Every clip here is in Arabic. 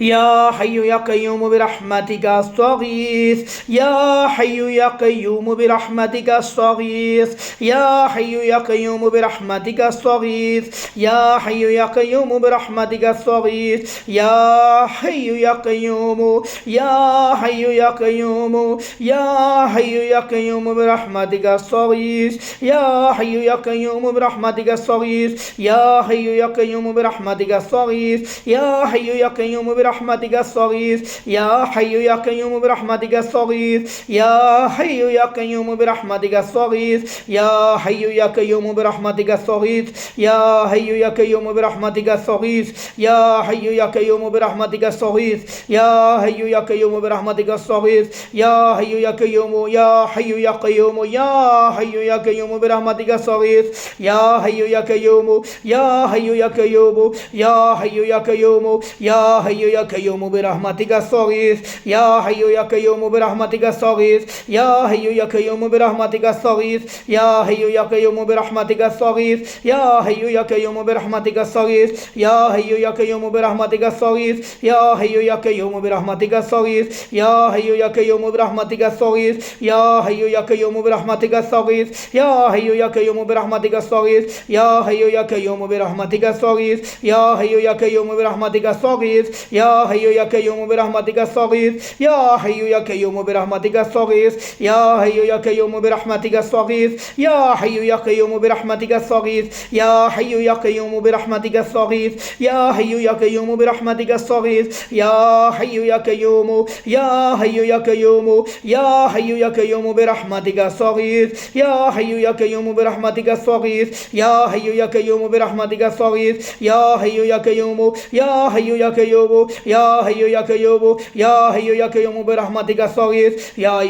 يا حي يا قيوم برحمتك أستغيث يا حي يا قيوم برحمتك أستغيث يا حي يا قيوم برحمتك أستغيث يا حي يا قيوم برحمتك أستغيث يا حي يا قيوم يا حي يا قيوم يا حي يا قيوم برحمتك أستغيث يا حي يا قيوم برحمتك أستغيث يا حي يا قيوم برحمتك أستغيث يا حي يا قيوم برحمتك أستغيث يا حي يا قيوم برحمتك أستغيث يا حي يا قيوم برحمتك أستغيث يا حي يا قيوم برحمتك أستغيث يا حي يا قيوم برحمتك أستغيث يا حي يا قيوم برحمتك أستغيث يا حي يا قيوم برحمتك أستغيث يا حي يا قيوم يا حي يا قيوم يا حي يا قيوم برحمتك أستغيث يا حي يا قيوم يا حي يا قيوم يا حي يا قيوم يا حي يا قيوم برحمتك أستغيث يا حي يا قيوم برحمتك أستغيث يا حي يا قيوم برحمتك أستغيث يا حي يا قيوم برحمتك أستغيث يا حي يا قيوم برحمتك أستغيث يا حي يا قيوم برحمتك أستغيث يا حي يا قيوم برحمتك أستغيث يا حي يا قيوم برحمتك أستغيث يا حي يا قيوم برحمتك أستغيث يا حي يا قيوم برحمتك أستغيث يا حي يا قيوم برحمتك أستغيث يا حي يا قيوم برحمتك أستغيث يا حي يا قيوم برحمتك أستغيث يا حي يا قيوم برحمتك أستغيث يا حي يا قيوم برحمتك أستغيث يا حي يا قيوم برحمتك أستغيث يا حي يا قيوم برحمتك أستغيث يا حي يا قيوم برحمتك أستغيث يا حي يا قيوم يا حي يا قيوم يا حي يا قيوم برحمتك أستغيث يا حي يا قيوم برحمتك أستغيث يا حي يا قيوم برحمتك أستغيث يا حي يا قيوم يا حي يا قيوم يا حي يا قيوم يا حي يا قيوم برحمتك أستغيث يا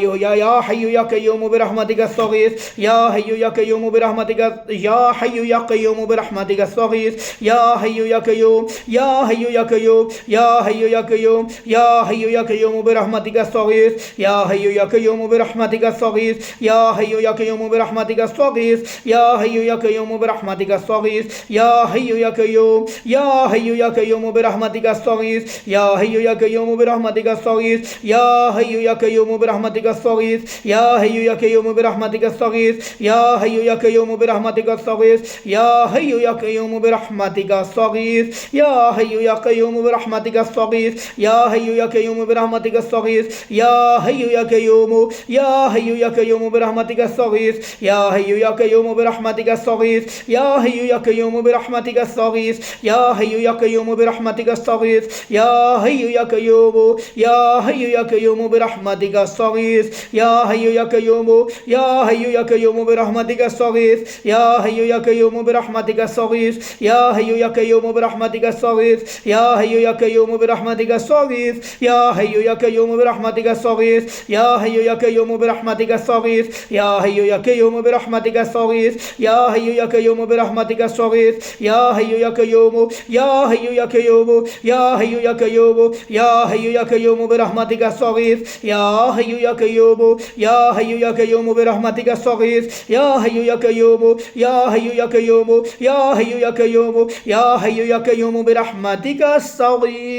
حي يا قيوم برحمتك أستغيث يا حي يا قيوم برحمتك يا حي يا قيوم برحمتك أستغيث يا حي يا قيوم يا حي يا قيوم يا حي يا قيوم يا حي يا قيوم برحمتك أستغيث يا حي يا قيوم برحمتك أستغيث يا حي يا قيوم برحمتك أستغيث يا حي يا قيوم برحمتك أستغيث يا حي يا قيوم يا حي يا قيوم برحمتك أستغيث يا حي يا قيوم برحمتك أستغيث يا حي يا قيوم برحمتك أستغيث يا حي يا قيوم برحمتك أستغيث يا حي يا قيوم برحمتك أستغيث يا حي يا قيوم برحمتك أستغيث يا حي يا قيوم برحمتك أستغيث يا حي يا قيوم برحمتك أستغيث يا حي يا قيوم يا حي يا قيوم برحمتك أستغيث يا حي يا قيوم برحمتك أستغيث يا حي يا قيوم برحمتك أستغيث يا حي يا قيوم برحمتك أستغيث يا حي يا قيوم يا حي يا قيوم برحمتك أستغيث يا حي يا قيوم يا حي يا قيوم برحمتك أستغيث يا حي يا قيوم برحمتك أستغيث يا حي يا قيوم برحمتك أستغيث يا حي يا قيوم برحمتك أستغيث يا حي يا قيوم برحمتك أستغيث يا حي يا قيوم برحمتك أستغيث يا حي يا قيوم برحمتك أستغيث يا حي يا قيوم برحمتك أستغيث يا حي يا قيوم يا حي يا قيوم يا حي يا قيوم يا حي يا قيوم برحمتك أستغيث يا حي يا قيوم يا حي يا قيوم برحمتك أستغيث يا حي يا قيوم يا حي يا قيوم يا حي يا قيوم يا حي يا قيوم برحمتك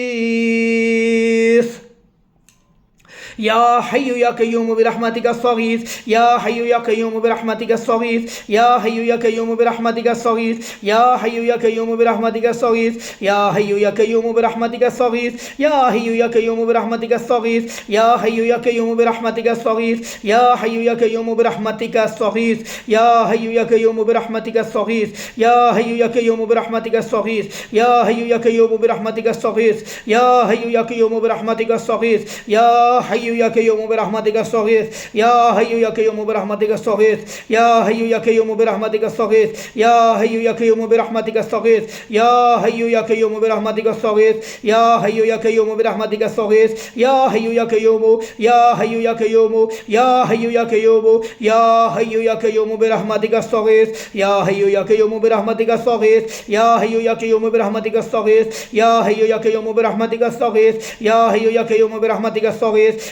أستغيث يا حي يا قيوم برحمتك أستغيث يا حي يا قيوم برحمتك أستغيث يا حي يا قيوم برحمتك أستغيث يا حي يا قيوم برحمتك أستغيث يا حي يا قيوم برحمتك أستغيث يا حي يا قيوم برحمتك أستغيث يا حي يا قيوم برحمتك أستغيث يا حي يا قيوم برحمتك أستغيث يا حي يا قيوم برحمتك أستغيث يا حي يا قيوم برحمتك أستغيث يا حي يا قيوم برحمتك أستغيث يا حي يا قيوم برحمتك أستغيث يا حي يا قيوم برحمتك أستغيث يا حي يا قيوم برحمتك أستغيث يا حي يا قيوم برحمتك أستغيث يا حي يا قيوم برحمتك أستغيث يا حي يا قيوم برحمتك أستغيث يا حي يا قيوم برحمتك أستغيث يا حي يا قيوم يا حي يا قيوم يا حي يا قيوم يا حي يا قيوم برحمتك أستغيث يا حي يا قيوم برحمتك أستغيث يا حي يا قيوم برحمتك أستغيث يا حي يا قيوم برحمتك أستغيث يا حي يا قيوم برحمتك أستغيث